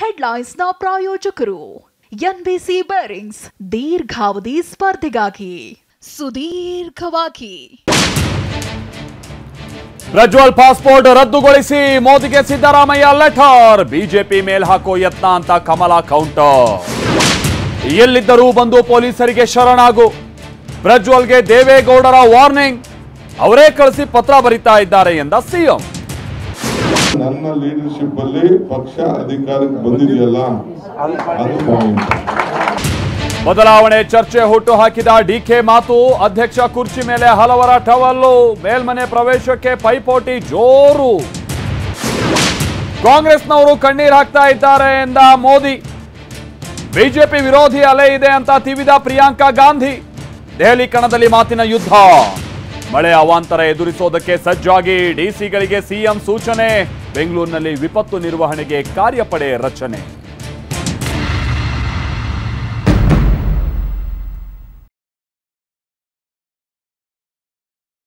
Headlines ನ ಪ್ರಾಯೋಜಕರು NBC bearings ದೀರ್ಘಾವಧಿ ಸ್ಪರ್ಧೆಗಾಗಿ ಸುದೀರ್ಘವಾಗಿ ಪ್ರಜ್ವಲ್ ಪಾಸ್ಪೋರ್ಟ್ ರದ್ದುಗೊಳಿಸಿ ಮೋದಿಗೆ ಸಿದ್ದರಾಮಯ್ಯ ಲೆಟರ್. ಬಿಜೆಪಿ ಮೇಲ್ ಹಾಕೋ ಯತ್ನ ಅಂತ ಕಮಲ ಕೌಂಟರ್. ಎಲ್ಲಿದ್ದರೂ ಬಂದು ಪೊಲೀಸರಿಗೆ ಶರಣಾಗು. ಪ್ರಜ್ವಲ್ಗೆ ದೇವೇಗೌಡರ ವಾರ್ನಿಂಗ್. ಅವರೇ ಕಳಿಸಿ ಪತ್ರ ಬರೀತಾ ಇದ್ದಾರೆ ಎಂದ ಸಿಎಂ. ನನ್ನ ಲೀಡರ್ಶಿಪ್ ಅಲ್ಲಿ ಪಕ್ಷ ಅಧಿಕಾರಕ್ಕೆ ಬಂದಿದೆಯಲ್ಲ, ಬದಲಾವಣೆ ಚರ್ಚೆ ಹುಟ್ಟು ಹಾಕಿದ ಡಿಕೆ ಮಾತು. ಅಧ್ಯಕ್ಷ ಕುರ್ಚಿ ಮೇಲೆ ಹಲವರ ಟವಲ್ಲು. ಮೇಲ್ಮನೆ ಪ್ರವೇಶಕ್ಕೆ ಪೈಪೋಟಿ ಜೋರು. ಕಾಂಗ್ರೆಸ್ನವರು ಕಣ್ಣೀರು ಹಾಕ್ತಾ ಇದ್ದಾರೆ ಎಂದ ಮೋದಿ. ಬಿಜೆಪಿ ವಿರೋಧಿ ಅಲೆ ಇದೆ ಅಂತ ತಿವಿದ ಪ್ರಿಯಾಂಕಾ ಗಾಂಧಿ. ದೆಹಲಿ ಕಣದಲ್ಲಿ ಮಾತಿನ ಯುದ್ಧ. ಮಳೆ ಅವಾಂತರ ಎದುರಿಸೋದಕ್ಕೆ ಸಜ್ಜಾಗಿ. ಡಿಸಿಗಳಿಗೆ ಸಿಎಂ ಸೂಚನೆ. ಬೆಂಗಳೂರಿನಲ್ಲಿ ವಿಪತ್ತು ನಿರ್ವಹಣೆಗೆ ಕಾರ್ಯಪಡೆ ರಚನೆ.